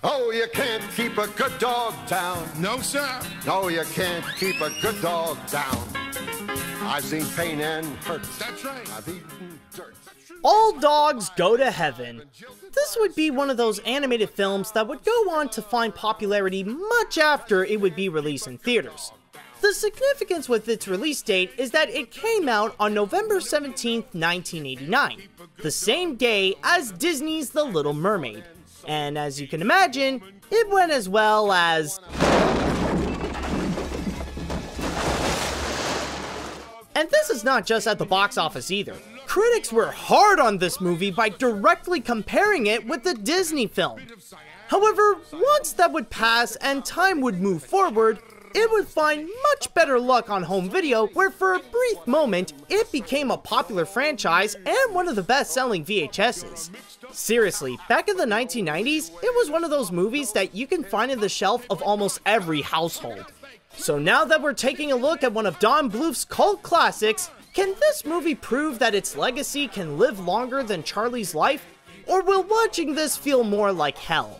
Oh, you can't keep a good dog down. No, sir. No, you can't keep a good dog down. I've seen pain and hurt. That's right. I've eaten dirt. All dogs go to heaven. This would be one of those animated films that would go on to find popularity much after it would be released in theaters. The significance with its release date is that it came out on November 17, 1989, the same day as Disney's The Little Mermaid. And as you can imagine, it went as well as... And this is not just at the box office either. Critics were hard on this movie by directly comparing it with the Disney film. However, once that would pass and time would move forward, it would find much better luck on home video, where for a brief moment, it became a popular franchise and one of the best-selling VHSs. Seriously, back in the 1990s, it was one of those movies that you can find in the shelf of almost every household. So now that we're taking a look at one of Don Bluth's cult classics, can this movie prove that its legacy can live longer than Charlie's life? Or will watching this feel more like hell?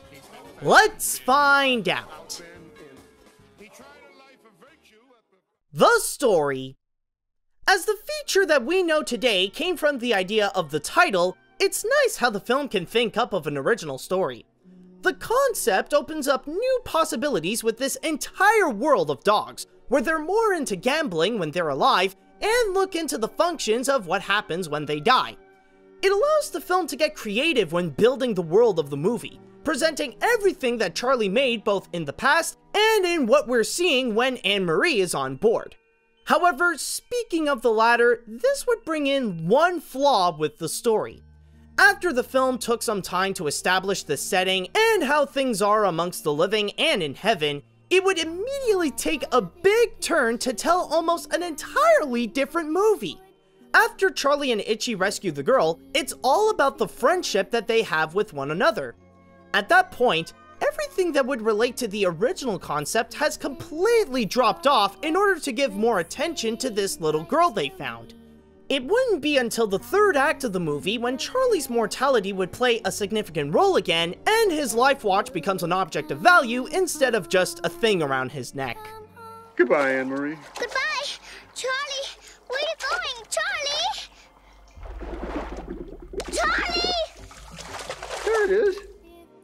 Let's find out. The story. As the feature that we know today came from the idea of the title, it's nice how the film can think up of an original story. The concept opens up new possibilities with this entire world of dogs, where they're more into gambling when they're alive, and look into the functions of what happens when they die. It allows the film to get creative when building the world of the movie, presenting everything that Charlie made both in the past and in what we're seeing when Anne-Marie is on board. However, speaking of the latter, this would bring in one flaw with the story. After the film took some time to establish the setting and how things are amongst the living and in heaven, it would immediately take a big turn to tell almost an entirely different movie. After Charlie and Itchy rescue the girl, it's all about the friendship that they have with one another. At that point, everything that would relate to the original concept has completely dropped off in order to give more attention to this little girl they found. It wouldn't be until the third act of the movie when Charlie's mortality would play a significant role again, and his life watch becomes an object of value instead of just a thing around his neck. Goodbye, Anne-Marie. Goodbye! Charlie! Where are you going? Charlie! Charlie! There it is.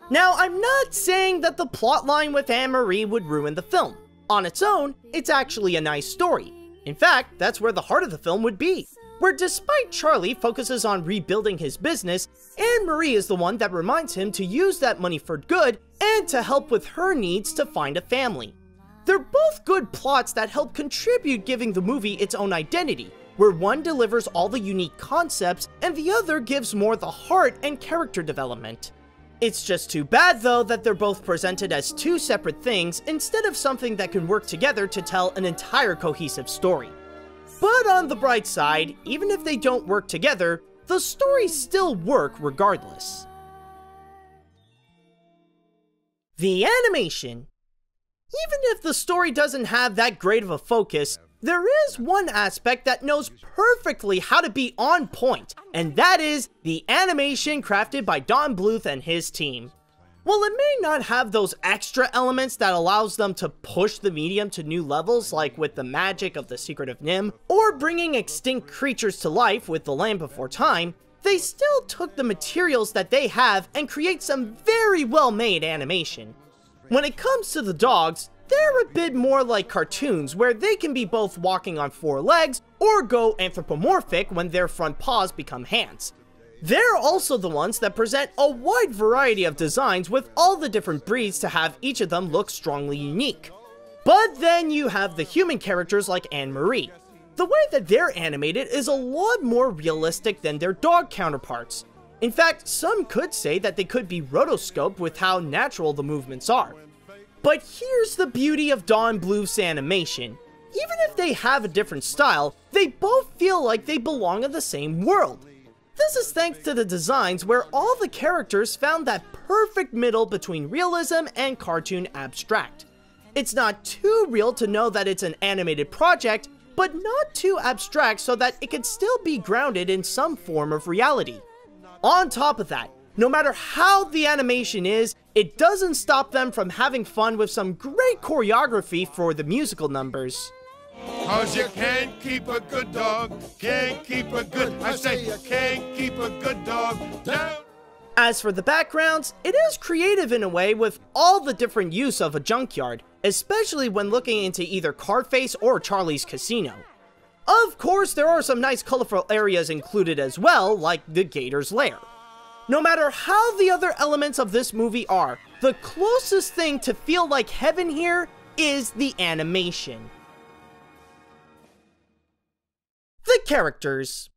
Now, I'm not saying that the plotline with Anne-Marie would ruin the film. On its own, it's actually a nice story. In fact, that's where the heart of the film would be, where despite Charlie focuses on rebuilding his business, Anne-Marie is the one that reminds him to use that money for good and to help with her needs to find a family. They're both good plots that help contribute giving the movie its own identity, where one delivers all the unique concepts and the other gives more the heart and character development. It's just too bad though that they're both presented as two separate things instead of something that can work together to tell an entire cohesive story. But on the bright side, even if they don't work together, the stories still work regardless. The animation. Even if the story doesn't have that great of a focus, there is one aspect that knows perfectly how to be on point, and that is the animation crafted by Don Bluth and his team. While it may not have those extra elements that allows them to push the medium to new levels, like with the magic of The Secret of NIMH, or bringing extinct creatures to life with The Land Before Time, they still took the materials that they have and create some very well-made animation. When it comes to the dogs, they're a bit more like cartoons, where they can be both walking on four legs or go anthropomorphic when their front paws become hands. They're also the ones that present a wide variety of designs with all the different breeds to have each of them look strongly unique. But then you have the human characters like Anne-Marie. The way that they're animated is a lot more realistic than their dog counterparts. In fact, some could say that they could be rotoscoped with how natural the movements are. But here's the beauty of Don Bluth's animation. Even if they have a different style, they both feel like they belong in the same world. This is thanks to the designs where all the characters found that perfect middle between realism and cartoon abstract. It's not too real to know that it's an animated project, but not too abstract so that it can still be grounded in some form of reality. On top of that, No matter how the animation is, it doesn't stop them from having fun with some great choreography for the musical numbers. 'Cause you can't keep a good dog, can't keep a good, I say you can't keep a good dog down. As for the backgrounds, it is creative in a way with all the different use of a junkyard, especially when looking into either Carface or Charlie's casino. Of course, there are some nice colorful areas included as well, like the Gator's lair. No matter how the other elements of this movie are, the closest thing to feel like heaven here is the animation. The characters.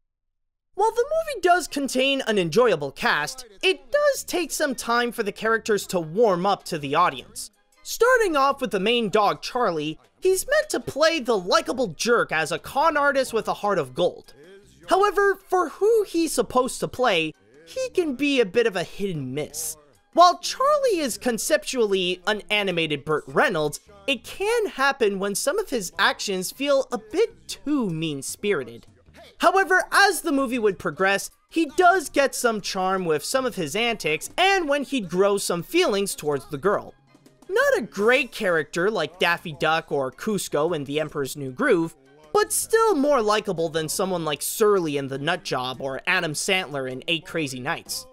While the movie does contain an enjoyable cast, it does take some time for the characters to warm up to the audience. Starting off with the main dog Charlie, he's meant to play the likable jerk as a con artist with a heart of gold. However, for who he's supposed to play, he can be a bit of a hit and miss. While Charlie is conceptually an animated Burt Reynolds, it can happen when some of his actions feel a bit too mean-spirited. However, as the movie would progress, he does get some charm with some of his antics and when he'd grow some feelings towards the girl. Not a great character like Daffy Duck or Cusco in The Emperor's New Groove, but still more likable than someone like Surly in The Nut Job or Adam Sandler in 8 Crazy Nights.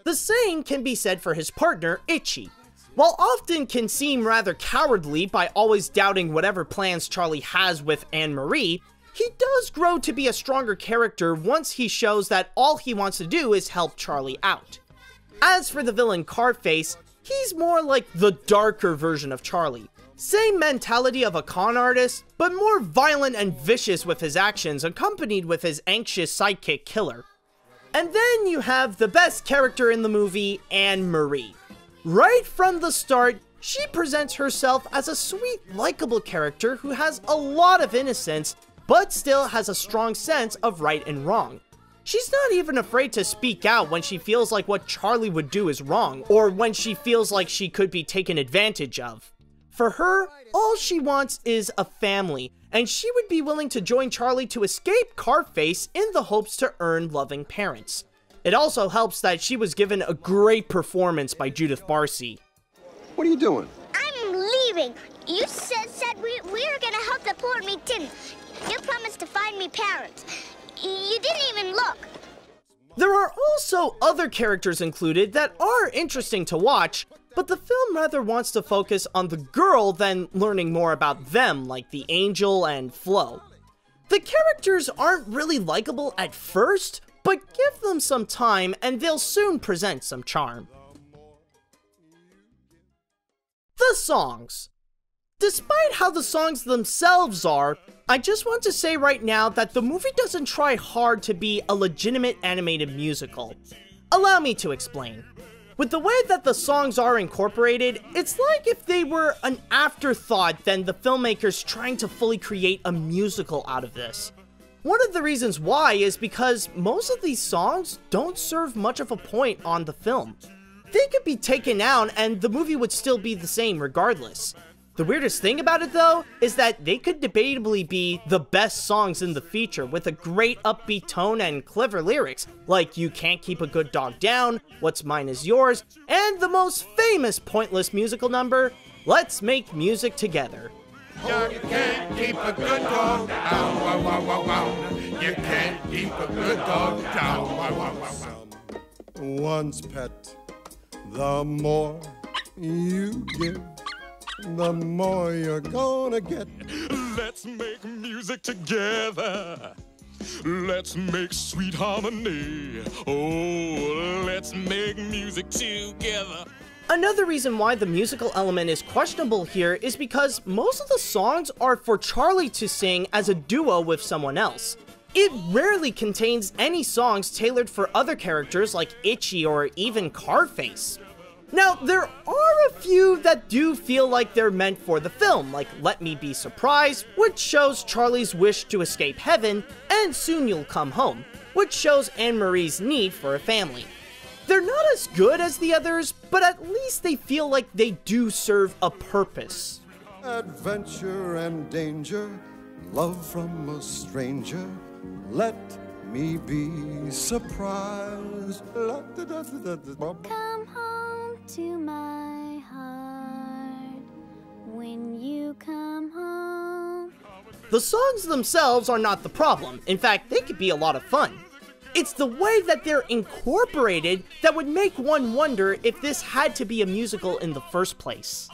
The same can be said for his partner, Itchy. While often can seem rather cowardly by always doubting whatever plans Charlie has with Anne-Marie, he does grow to be a stronger character once he shows that all he wants to do is help Charlie out. As for the villain Carface, he's more like the darker version of Charlie. Same mentality of a con artist, but more violent and vicious with his actions, accompanied with his anxious sidekick Killer. And then you have the best character in the movie, Anne-Marie. Right from the start, she presents herself as a sweet, likable character who has a lot of innocence, but still has a strong sense of right and wrong. She's not even afraid to speak out when she feels like what Charlie would do is wrong, or when she feels like she could be taken advantage of. For her, all she wants is a family, and she would be willing to join Charlie to escape Carface in the hopes to earn loving parents. It also helps that she was given a great performance by Judith Barcy. What are you doing? I'm leaving. You said we were gonna help the poor, and we didn't. You promised to find me parents. You didn't even look. There are also other characters included that are interesting to watch, but the film rather wants to focus on the girl than learning more about them, like the Angel and Flo. The characters aren't really likable at first, but give them some time and they'll soon present some charm. The songs. Despite how the songs themselves are, I just want to say right now that the movie doesn't try hard to be a legitimate animated musical. Allow me to explain. With the way that the songs are incorporated, it's like if they were an afterthought than the filmmakers trying to fully create a musical out of this. One of the reasons why is because most of these songs don't serve much of a point on the film. They could be taken out and the movie would still be the same regardless. The weirdest thing about it though, is that they could debatably be the best songs in the feature with a great upbeat tone and clever lyrics, like You Can't Keep a Good Dog Down, What's Mine Is Yours, and the most famous pointless musical number, Let's Make Music Together. You can't keep a good dog down, wow, wow, wow, wow. You can't keep a good dog down, wow, wow, wow, wow. Once pet, the more you give, the more you're gonna get. Let's make music together. Let's make sweet harmony. Oh, let's make music together. Another reason why the musical element is questionable here is because most of the songs are for Charlie to sing as a duo with someone else. It rarely contains any songs tailored for other characters like Itchy or even Carface. Now, there are a few that do feel like they're meant for the film, like Let Me Be Surprised, which shows Charlie's wish to escape heaven, and Soon You'll Come Home, which shows Anne-Marie's need for a family. They're not as good as the others, but at least they feel like they do serve a purpose. Adventure and danger, love from a stranger, let me be surprised. Come home to my heart when you come home. The songs themselves are not the problem. In fact, they could be a lot of fun. It's the way that they're incorporated that would make one wonder if this had to be a musical in the first place.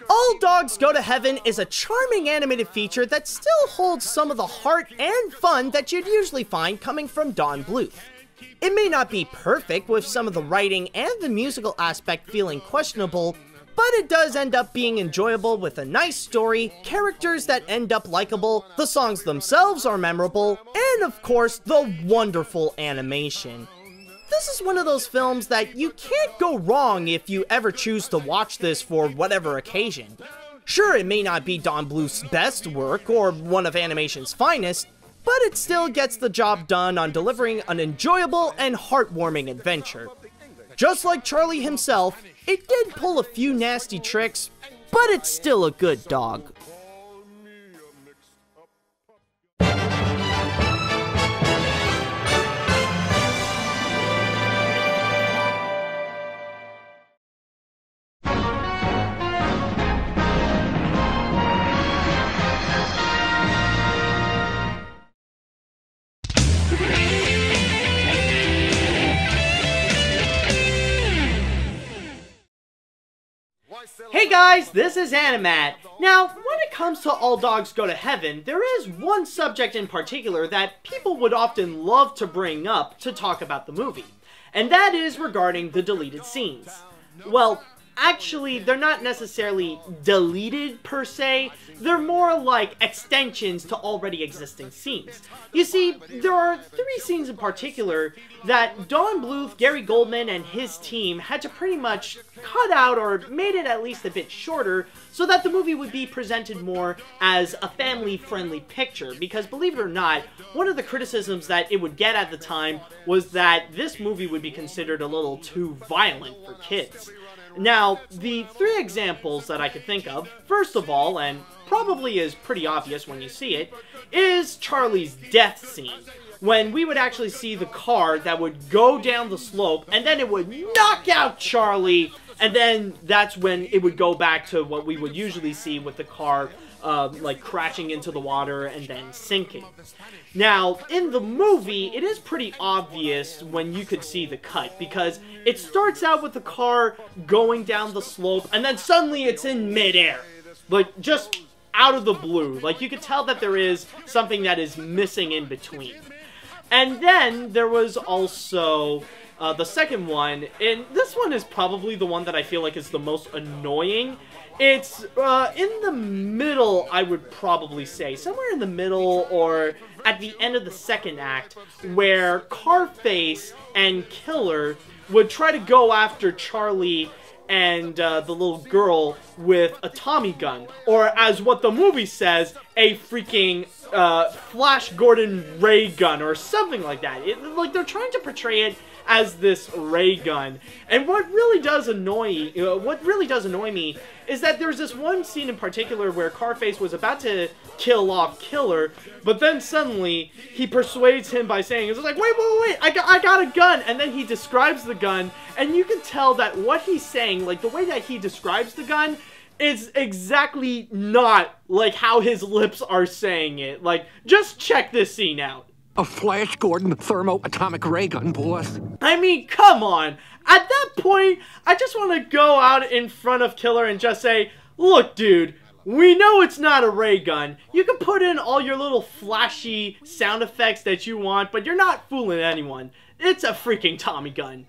All Dogs Go to Heaven is a charming animated feature that still holds some of the heart and fun that you'd usually find coming from Don Bluth. It may not be perfect, with some of the writing and the musical aspect feeling questionable, but it does end up being enjoyable with a nice story, characters that end up likable, the songs themselves are memorable, and of course, the wonderful animation. This is one of those films that you can't go wrong if you ever choose to watch this for whatever occasion. Sure, it may not be Don Bluth's best work or one of animation's finest, but it still gets the job done on delivering an enjoyable and heartwarming adventure. Just like Charlie himself, it did pull a few nasty tricks, but it's still a good dog. Hey guys, this is AniMat. Now, when it comes to All Dogs Go to Heaven, there is one subject in particular that people would often love to bring up to talk about the movie, and that is regarding the deleted scenes. Well, actually, they're not necessarily deleted per se, they're more like extensions to already existing scenes. You see, there are 3 scenes in particular that Don Bluth, Gary Goldman, and his team had to pretty much cut out or made it at least a bit shorter so that the movie would be presented more as a family-friendly picture, because believe it or not, one of the criticisms that it would get at the time was that this movie would be considered a little too violent for kids. Now, the 3 examples that I could think of, first of all, and probably is pretty obvious when you see it, is Charlie's death scene, when we would actually see the car that would go down the slope, and then it would knock out Charlie, and then that's when it would go back to what we would usually see with the car like crashing into the water and then sinking. Now, in the movie, it is pretty obvious when you could see the cut, because it starts out with the car going down the slope, and then suddenly it's in midair. Like, just out of the blue. Like, you could tell that there is something that is missing in between. And then there was also the second one, and this one is probably the one that I feel like is the most annoying. It's in the middle, I would probably say. Somewhere in the middle or at the end of the second act, where Carface and Killer would try to go after Charlie and the little girl with a Tommy gun. Or as what the movie says, a freaking Flash Gordon ray gun or something like that. Like, they're trying to portray it as this ray gun. And what really does annoy me is that there's this one scene in particular where Carface was about to kill off Killer, but then suddenly he persuades him by saying, it's like, wait, I got a gun, and then he describes the gun, and you can tell that what he's saying, like the way that he describes the gun, is exactly not like how his lips are saying it. Like, just check this scene out. A Flash Gordon thermo-atomic ray gun, boss. I mean, come on. At that point, I just want to go out in front of Killer and just say, look, dude, we know it's not a ray gun. You can put in all your little flashy sound effects that you want, but you're not fooling anyone. It's a freaking Tommy gun.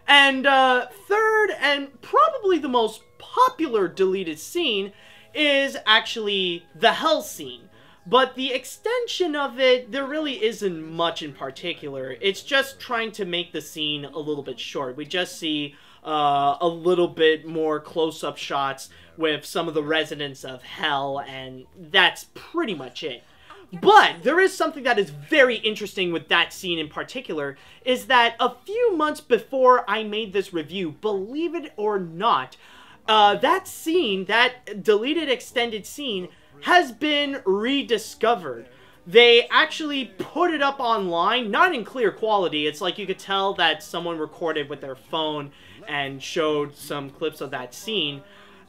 And third, and probably the most popular deleted scene, is actually the hell scene. But the extension of it, there really isn't much in particular. It's just trying to make the scene a little bit short. We just see a little bit more close-up shots with some of the residents of hell, and that's pretty much it. But there is something that is very interesting with that scene in particular, is that a few months before I made this review, believe it or not, that scene, that deleted extended scene, has been rediscovered. They actually put it up online, not in clear quality. It's like you could tell that someone recorded with their phone and showed some clips of that scene.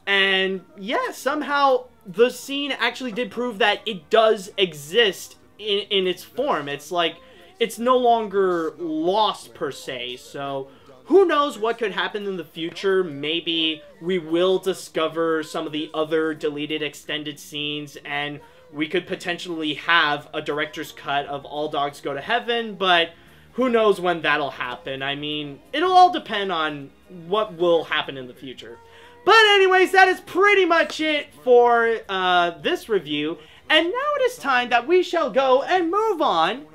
And yeah, somehow the scene actually did prove that it does exist in its form. It's like, it's no longer lost per se. So who knows what could happen in the future. Maybe we will discover some of the other deleted extended scenes, and we could potentially have a director's cut of All Dogs Go to Heaven, but who knows when that'll happen. I mean, it'll all depend on what will happen in the future. But anyways, that is pretty much it for this review. And now it is time that we shall go and move on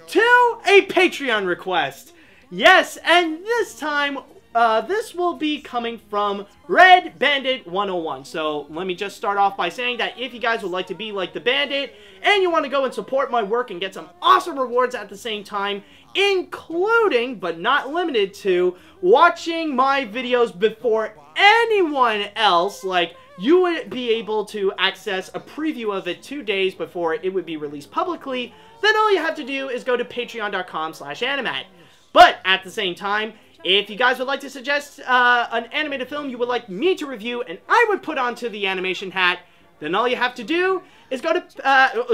to a Patreon request. Yes, and this time, this will be coming from Red Bandit 101. So let me just start off by saying that if you guys would like to be like the Bandit, and you want to go and support my work and get some awesome rewards at the same time, including, but not limited to, watching my videos before anyone else, like, you would be able to access a preview of it 2 days before it would be released publicly, then all you have to do is go to patreon.com/animat. But at the same time, if you guys would like to suggest an animated film you would like me to review and I would put onto the animation hat, then all you have to do is go to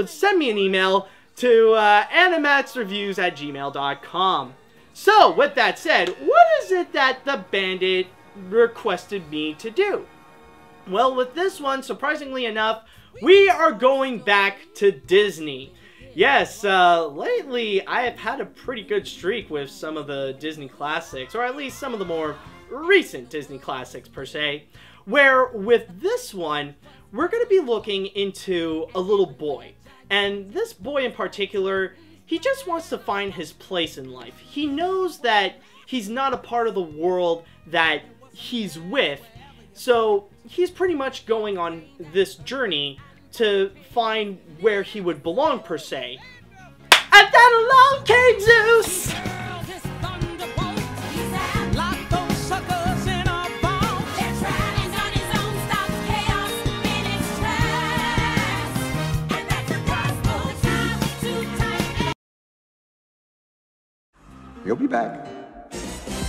send me an email to animatsreviews@gmail.com. So, with that said, what is it that the Bandit requested me to do? Well, with this one, surprisingly enough, we are going back to Disney. Yes, lately I have had a pretty good streak with some of the Disney classics, or at least some of the more recent Disney classics per se, where with this one, we're going to be looking into a little boy. And this boy in particular, he just wants to find his place in life. He knows that he's not a part of the world that he's with, so he's pretty much going on this journey to find where he would belong, per se. And then along came Zeus! He'll be back.